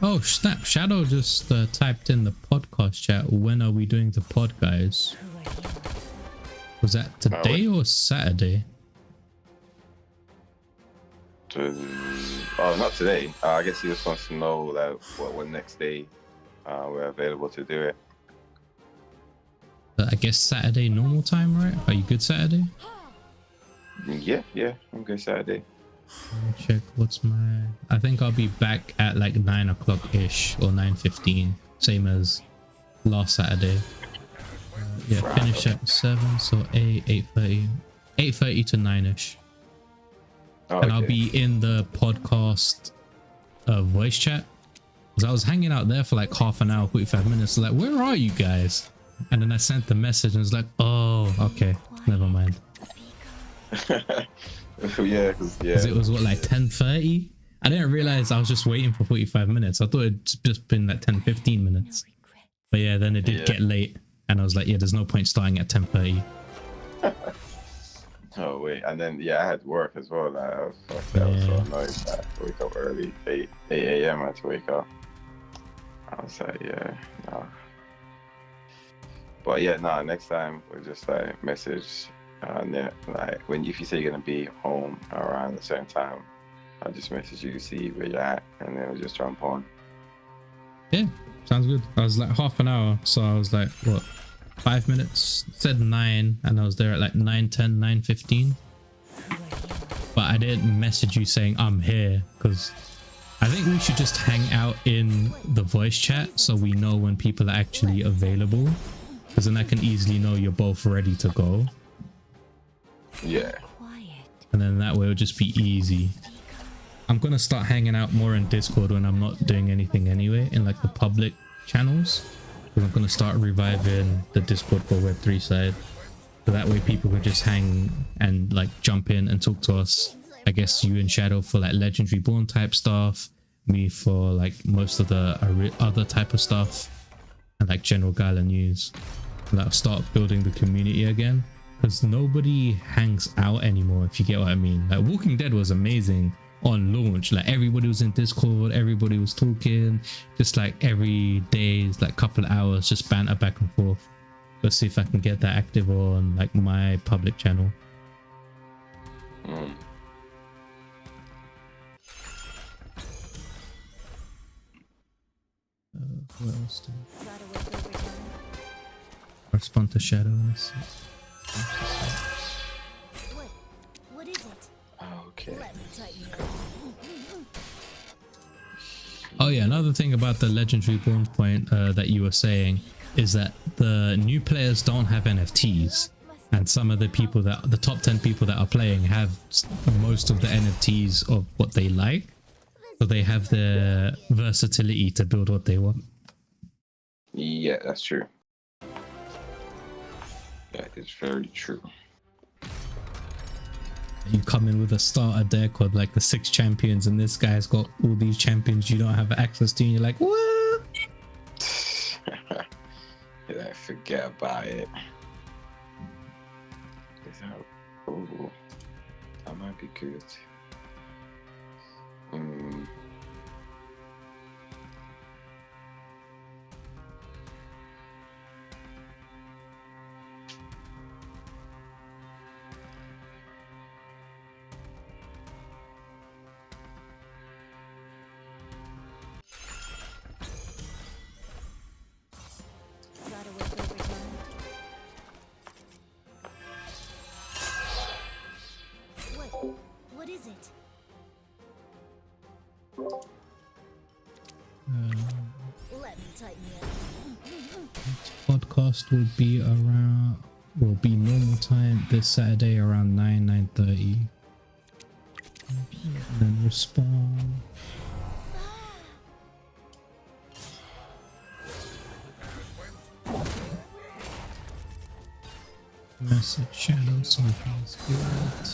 Oh snap, Shadow just typed in the podcast chat, when are we doing the pod, guys? Who are you? Was that today or Saturday? Oh, not today. I guess he just wants to know that what next day we're available to do it. I guess Saturday normal time, right? Are you good Saturday? Yeah, I'm good Saturday. Let me check what's my... I think I'll be back at like 9 o'clock ish or 9:15, same as last Saturday. Yeah, finish at 7, so 8:30 to 9ish. Oh, And I'll okay. be in the podcast voice chat, because I was hanging out there for like half an hour, 45 minutes, like, where are you guys? And then I sent the message and was like, oh, okay, never mind. Yeah, Because it was what, like 10:30? I didn't realize I was just waiting for 45 minutes. I thought it'd just been like 10-15 minutes. No regrets. But yeah, then it did Yeah. get late, and I was like, yeah, there's no point starting at 10:30. Oh wait, and then yeah, I had work as well. Like, I was so annoyed that I wake up early, 8 a.m. I had to wake up. I was like, yeah, no. But yeah, no. Next time we'll just like message, like when if you say you're gonna be home around a certain time, I'll just message you to see where you're at, and then we'll just jump on. Yeah, sounds good. I was like half an hour, so I was like, what, 5 minutes? It said 9, and I was there at like 9:10, 9:15. But I didn't message you saying I'm here, because I think we should just hang out in the voice chat so we know when people are actually available, because then I can easily know you're both ready to go. Yeah. And then that way it'll just be easy. I'm gonna start hanging out more in Discord when I'm not doing anything anyway, in like the public channels. Because I'm gonna start reviving the Discord for Web3 side. So that way people can just hang and like jump in and talk to us. I guess you and Shadow for like Legendary Born type stuff, me for like most of the other type of stuff, and like general Gala news. And that'll start building the community again, because nobody hangs out anymore, if you get what I mean. Like Walking Dead was amazing on launch, like everybody was in Discord, everybody was talking, just like every day, like couple of hours, just banter back and forth. Let's see if I can get that active on like my public channel. What else do respond to Shadow? What is it? Okay. Let me tighten you up. Oh yeah, another thing about the Legendary Born point that you were saying is that the new players don't have NFTs, and some of the people that the top 10 people that are playing have most of the NFTs of what they like, so they have the versatility to build what they want. Yeah, that's true. That is very true. You come in with a starter deck with like the 6 champions, and this guy's got all these champions you don't have access to, and you're like, what? Yeah, forget about it. Oh, that might be good. Gotta work overtime. What is it? Let me tighten you up. Podcast will be normal time this Saturday around 9:30. And then respond. Message Shadow, something's good.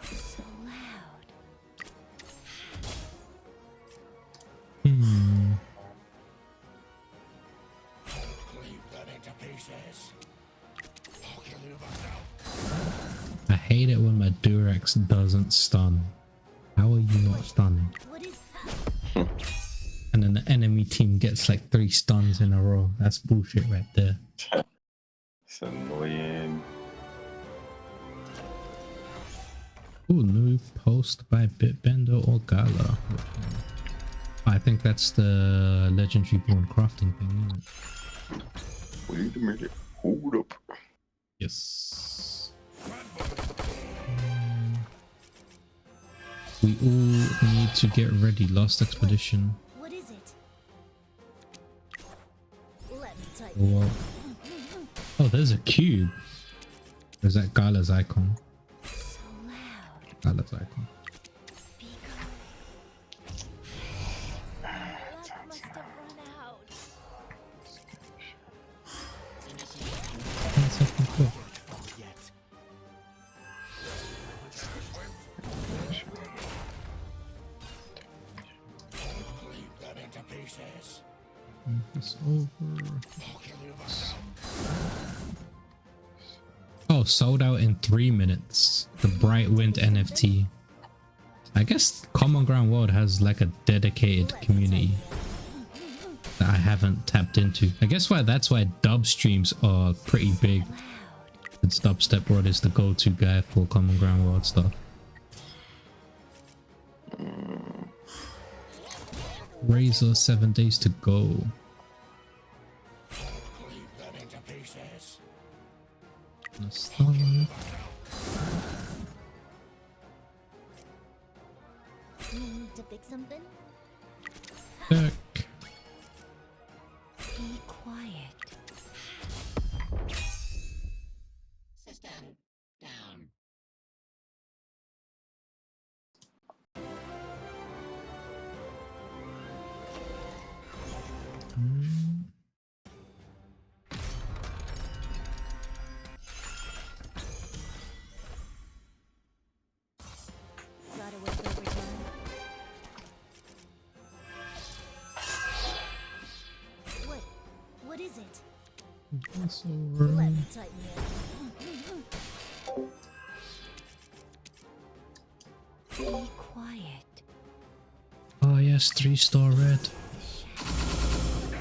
So loud. I hate it when my Durex doesn't stun. How are you not stunned? What is And then the enemy team gets like 3 stuns in a row. That's bullshit right there. It's annoying. Ooh, new post by Bitbender or Gala. I think that's the Legendary Born crafting thing, isn't it? Wait a minute. Hold up. Yes. We all need to get ready. Last expedition. What is it? Let me tighten you Oh, up. oh, there's a cube. There's that Gala's icon. So loud. Gala's icon. Speak up. It's over. Oh, sold out in 3 minutes. The Bright Wind NFT. I guess Common Ground World has like a dedicated community that I haven't tapped into. I guess that's why dub streams are pretty big. It's Dubstep World is the go-to guy for Common Ground World stuff. Razor 7 days to go. Start. To pick something? Check. Be quiet. System down. Gotta work overtime. What is it? It's over. Let me tighten it. Be quiet. Oh yes, 3-star red.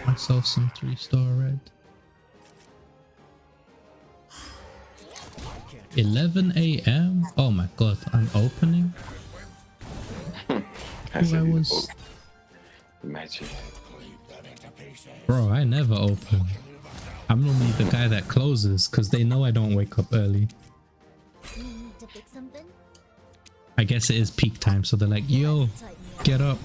Myself some 3-star red. 11 a.m. Oh my god, I'm opening. I was. Imagine. Bro, I never open. I'm normally the guy that closes because they know I don't wake up early. To pick something? I guess it is peak time, so they're like, yo, get up.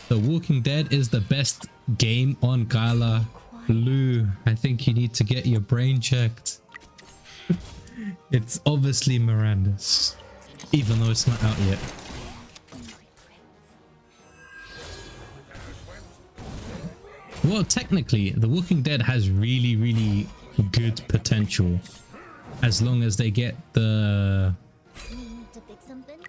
The Walking Dead is the best game on Gala. Lou, I think you need to get your brain checked. It's obviously Miranda's, even though it's not out yet. Well, technically, The Walking Dead has really, really good potential as long as they get the To pick something?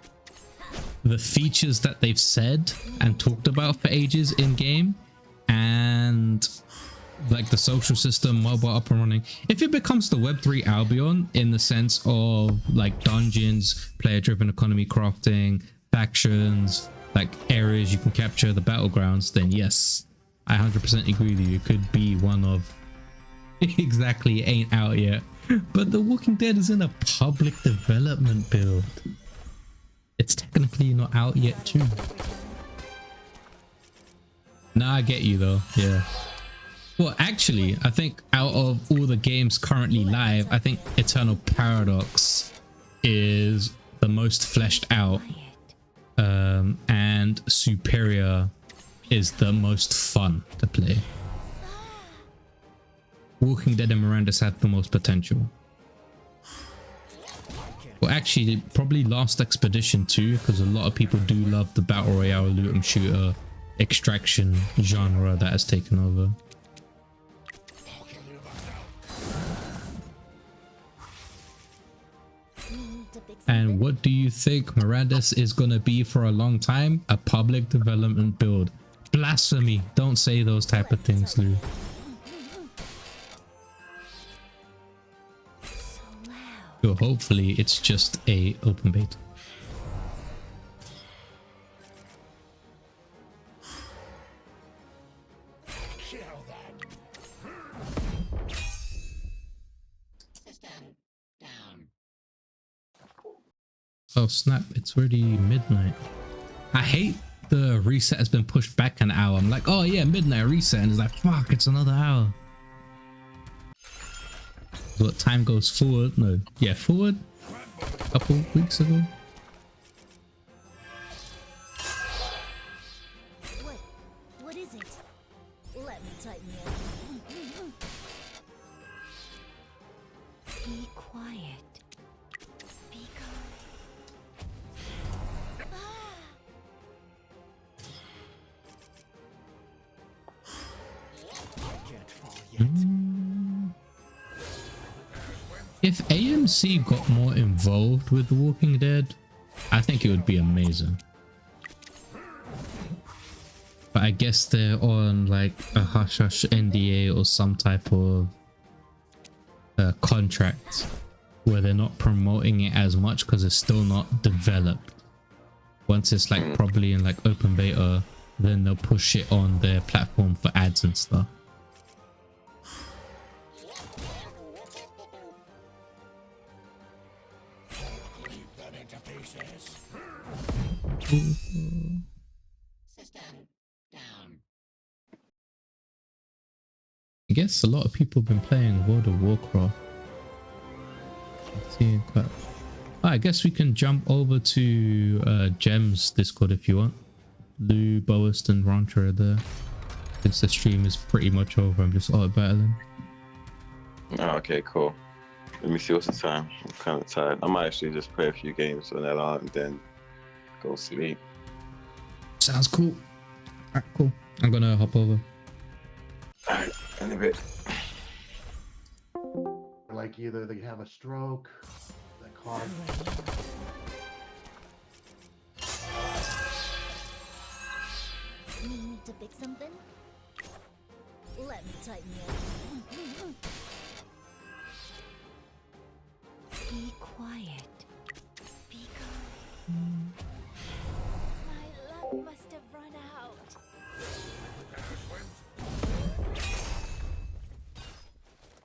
features that they've said and talked about for ages in game, and like the social system, mobile up and running. If it becomes the Web3 Albion in the sense of like dungeons, player-driven economy, crafting, factions, like areas you can capture, the battlegrounds, then yes, I 100% agree with you. It could be one of exactly, it ain't out yet, but The Walking Dead is in a public development build. It's technically not out yet too. Nah, I get you though. Yeah. Well, actually, I think out of all the games currently live, I think Eternal Paradox is the most fleshed out, and Superior is the most fun to play. Walking Dead and Miranda's had the most potential. Well, actually, probably Last Expedition too, because a lot of people do love the Battle Royale, loot 'em shooter, extraction genre that has taken over. And what do you think Miranda's is gonna be for a long time? A public development build. Blasphemy. Don't say those type of things, Lou. So hopefully it's just a open beta. System down. Oh snap, it's already midnight. I hate the reset has been pushed back an hour. I'm like, oh yeah, midnight reset, and it's like, fuck, it's another hour. What time goes forward? No, yeah, forward a couple weeks ago. What is it? Let me tighten it. Be quiet. Be calm. If AMC got more involved with The Walking Dead, I think it would be amazing. but I guess they're on like a hush hush NDA or some type of contract where they're not promoting it as much because it's still not developed. Once it's like probably in like open beta, then they'll push it on their platform for ads and stuff. System down. I guess a lot of people have been playing World of Warcraft. See, quite... I guess we can jump over to Gem's Discord if you want. Lou, Boast, and Rancher are there. Since the stream is pretty much over, I'm just auto battling. Oh, okay, cool. Let me see what's the time. I'm kind of tired. I might actually just play a few games on that on and then go sleep. Sounds cool. Alright, cool. I'm gonna hop over. Alright, in a bit. Like either they have a stroke, the car. Need me to pick something? Let me tighten you up. Be quiet. Be calm. My luck must have run out.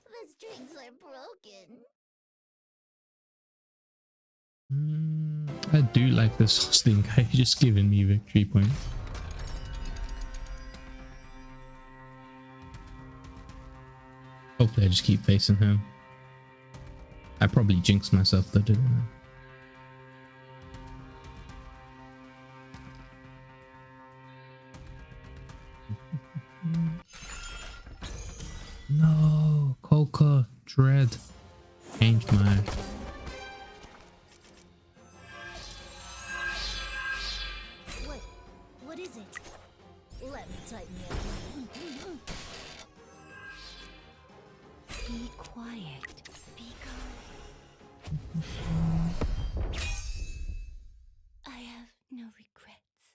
The strings are broken. I do like this hosting guy just giving me victory points. Hopefully I just keep facing him. I probably jinxed myself though, didn't I? No, Coca, Dread. Changed my... What is it? Let me tighten you up. Be quiet. Be calm. I have no regrets.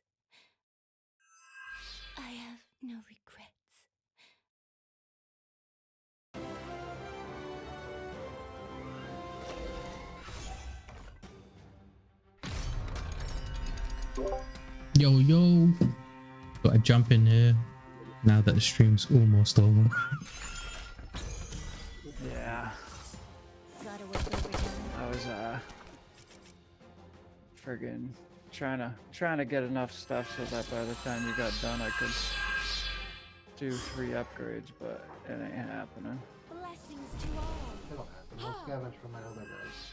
I have no regrets. Yo, yo. So I jump in here now that the stream's almost over. Yeah, Gotta work overtime. I was friggin' trying to get enough stuff so that by the time you got done I could do 3 upgrades, but it ain't happening. Blessings to all. It'll happen. We'll scavenge from my other guys.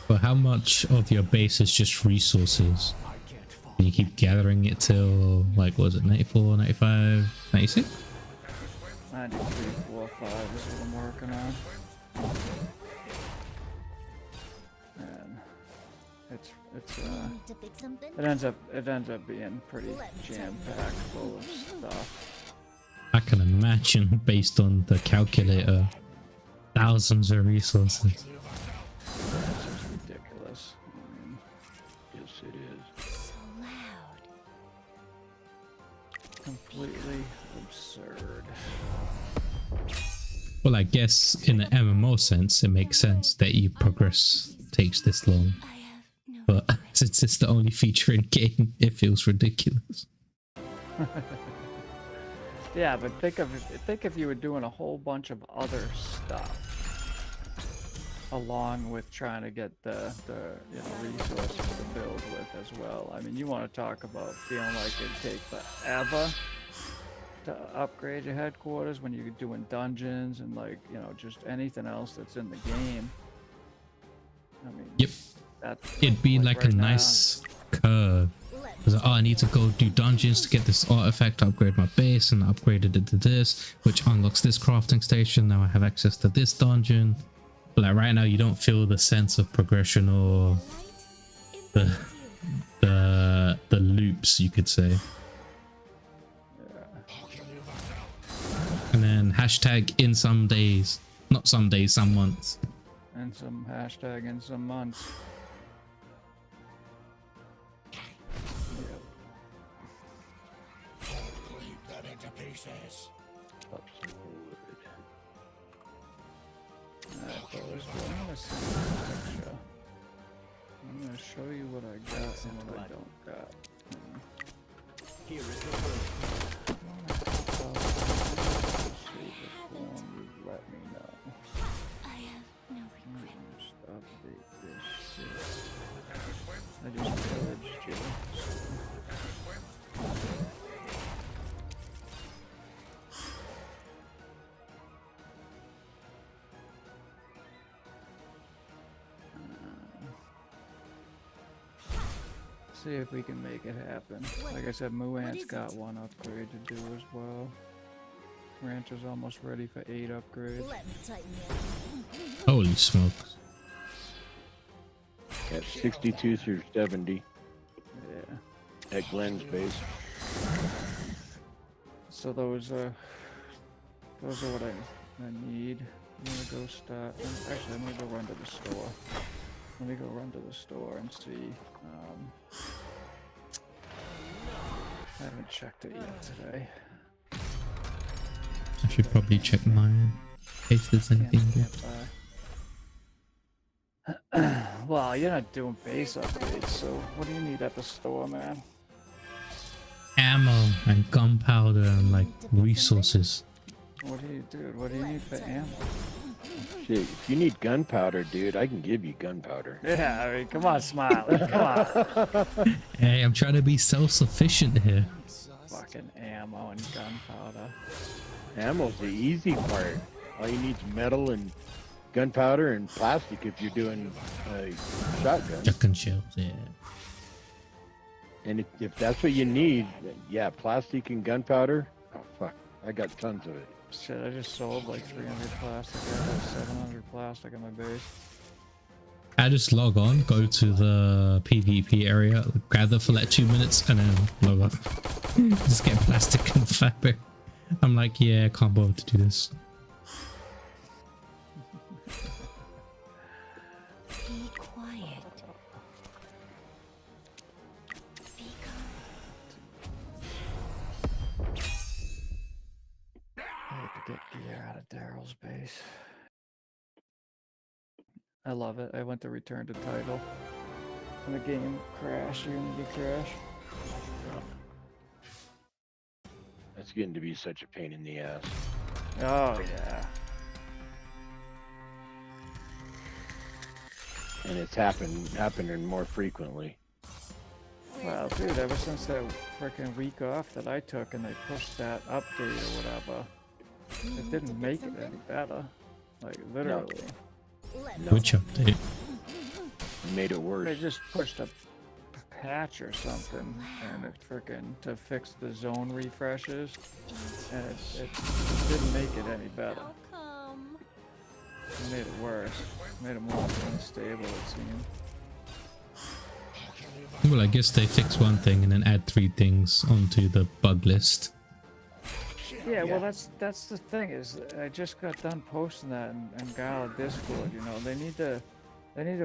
But how much of your base is just resources? You keep gathering it till, like, what was it, 94, 95, 96? 93, 4, 5 is what I'm working on. And it's Need to pick something? it ends up being pretty jam-packed full of stuff. I can imagine, based on the calculator, thousands of resources. It's ridiculous. I mean, yes it is. So loud. Completely absurd. Well, I guess in the MMO sense, it makes sense that you progress takes this long. I have no But since it's the only feature in game, it feels ridiculous. Yeah, but think if you were doing a whole bunch of other stuff along with trying to get the resources to build with as well. I mean, you want to talk about feeling like it'd take forever to upgrade your headquarters when you're doing dungeons and just anything else that's in the game. I mean, Yep. It'd be like a right now- nice curve. Because I need to go do dungeons to get this artifact to upgrade my base, and I upgraded it to this, which unlocks this crafting station. Now I have access to this dungeon. But like right now, you don't feel the sense of progression or the loops, you could say. And then hashtag in some days, not some days, some months. And some hashtag in some months. Yep. places. Up some wood. Alright, fellas, well, I'm gonna see this picture. I'm gonna show you what I got and what I don't got. Here is the word. Let me know. I have no regrets. Just update this shit. I just pillaged you. See if we can make it happen. Like I said, Muant's is got it? one upgrade to do as well. Ranch is almost ready for 8 upgrades. Let me tighten you. Holy smokes. At 62 through 70 Yeah. at Glenn's base. So those are what I need. I'm gonna go start. Actually, I'm gonna go run to the store. Let me go run to the store and see. I haven't checked it yet today. I should probably check mine. In case there's anything good. Well, you're not doing base upgrades, so what do you need at the store, man? Ammo and gunpowder and like resources. What do you, dude? What do you need for ammo? Shit, if you need gunpowder, dude, I can give you gunpowder. Yeah, I mean, come on, Smiley, come on. Hey, I'm trying to be self-sufficient here. Fucking ammo and gunpowder. Ammo's the easy part. All you need is metal and gunpowder and plastic if you're doing a shotgun. Shotgun shells, yeah. And if that's what you need, yeah, plastic and gunpowder. Oh fuck, I got tons of it. Shit, I just sold like 300 plastic. I have like 700 plastic in my base. I just log on, go to the PvP area, gather for like 2 minutes, and then log off. Just get plastic and fabric. I'm like, yeah, I can't bother to do this. Be quiet. Be I had to get gear out of Daryl's base. I love it. I went to return to title. And the game crashed, Unity crashed. That's getting to be such a pain in the ass. Oh, yeah. And it's happening more frequently. Well, dude, ever since that freaking week off that I took and they pushed that update or whatever, it didn't make it any better. Like, literally. Which update? It made it worse. They just pushed a patch or something, and it freaking to fix the zone refreshes, and it didn't make it any better. Welcome. It made it worse. It made it more unstable, it seemed. Well, I guess they fix one thing and then add 3 things onto the bug list. Yeah, well, that's the thing is, I just got done posting that in Gala Discord. You know, they need to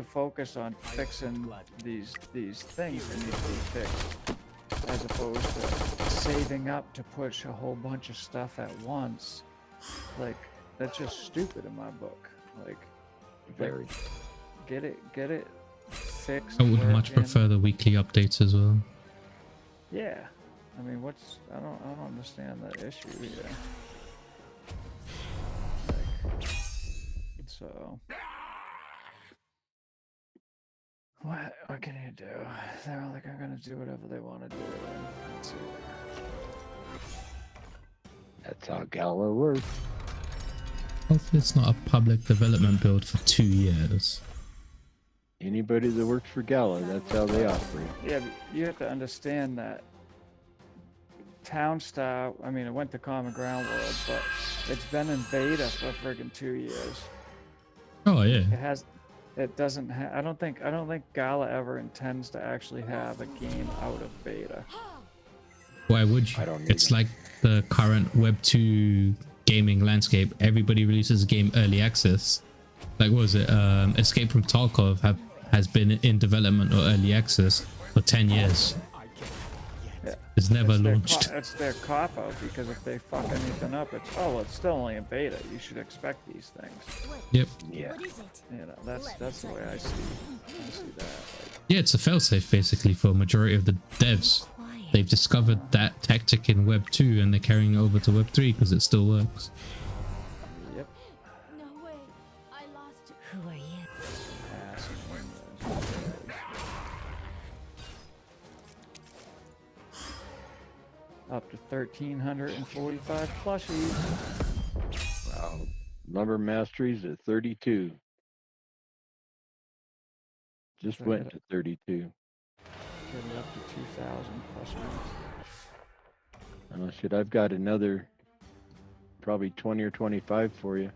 focus on fixing these things that need to be fixed, as opposed to saving up to push a whole bunch of stuff at once. Like, that's just stupid in my book. Like, Very. get it fixed. I would much working. prefer the weekly updates as well. Yeah, I mean, I don't understand the issue here. Like, so. What can you do? They're like, I'm gonna do whatever they want to do, and that's it. That's how Gala works. Hopefully it's not a public development build for 2 years. Anybody that works for Gala, that's how they operate. Yeah, but you have to understand that Town Star, I mean, it went to Common Ground World, but it's been in beta for friggin' 2 years. Oh yeah. It doesn't I don't think Gala ever intends to actually have a game out of beta. Why would you? I don't It's either. like the current Web 2 gaming landscape. Everybody releases a game early access. Like, what was it? Escape from Tarkov has been in development or early access for 10 years. It's never It's launched. It's their cop out, because if they fuck anything up, it's well, it's still only a beta. You should expect these things. Yep. Yeah. What is it? You know, that's the way I see that. Like, Yeah, it's a failsafe basically for a majority of the devs. Quiet. They've discovered that tactic in Web 2 and they're carrying it over to Web 3 because it still works. yep. No way. I lost it. Who are you? Ass up to 1,345 plushies. Wow. Lumber Masteries at 32. Just So went hit to 32. Get it up to 2,000 plushies. Oh shit, I've got another probably 20 or 25 for you.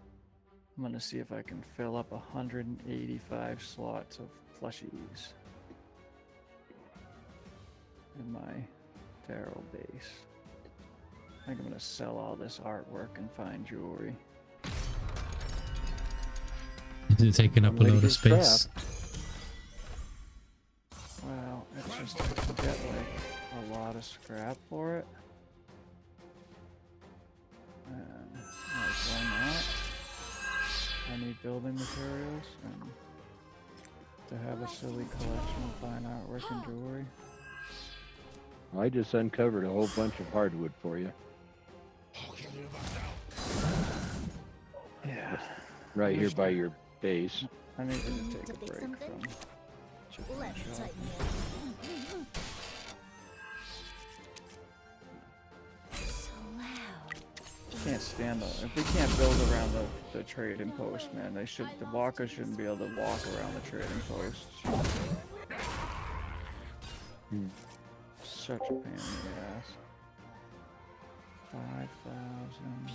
I'm gonna see if I can fill up 185 slots of plushies in my tarot base. I think I'm gonna sell all this artwork and find jewelry. It's taking up a load of space. Well, it's just I can get like a lot of scrap for it. And like, why not? I need building materials and to have a silly collection of fine artwork and jewelry. I just uncovered a whole bunch of hardwood for you. Yeah. Right here by your base. I need to To take a fix break something? from chicken Let me shop. tighten you. So loud. Can't stand them. If we can't build around the trading post, man, they should. The walkers shouldn't be able to walk around the trading posts. Hmm. Such a pain in the ass. 5,000.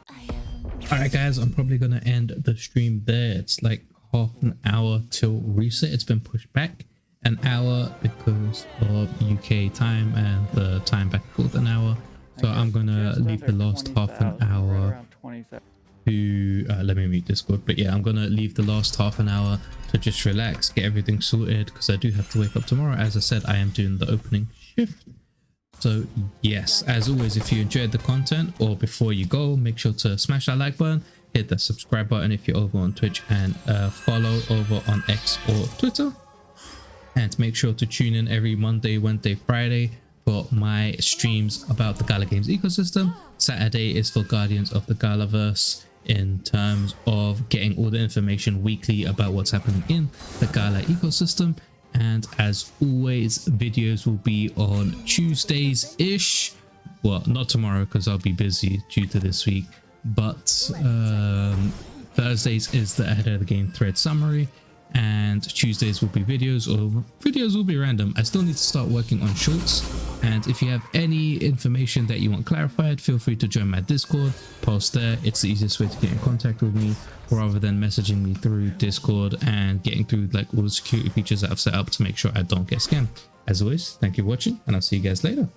I haven't. Alright guys, I'm probably gonna end the stream there. It's like half an hour till reset. It's been pushed back an hour because of UK time and the time back and forth an hour. So I'm gonna Just leave the under last half an 20,000, right hour around 20,000. to let me mute Discord, but yeah, I'm gonna leave the last half an hour to just relax, get everything sorted, because I do have to wake up tomorrow. As I said, I am doing the opening shift. So yes, as always, if you enjoyed the content, or before you go, make sure to smash that like button, hit the subscribe button if you're over on Twitch, and follow over on X or Twitter, and make sure to tune in every Monday, Wednesday, Friday for my streams about the Gala Games ecosystem. Saturday is for Guardians of the Galaverse, in terms of getting all the information weekly about what's happening in the Gala ecosystem. And as always, videos will be on Tuesdays ish. Well, not tomorrow because I'll be busy due to this week, but Thursdays is the ahead of the game thread summary, and Tuesdays will be videos, or videos will be random. I still need to start working on shorts, and if you have any information that you want clarified, feel free to join my Discord, post there. It's the easiest way to get in contact with me, rather than messaging me through Discord and getting through like all the security features that I've set up to make sure I don't get scammed. As always, thank you for watching, and I'll see you guys later.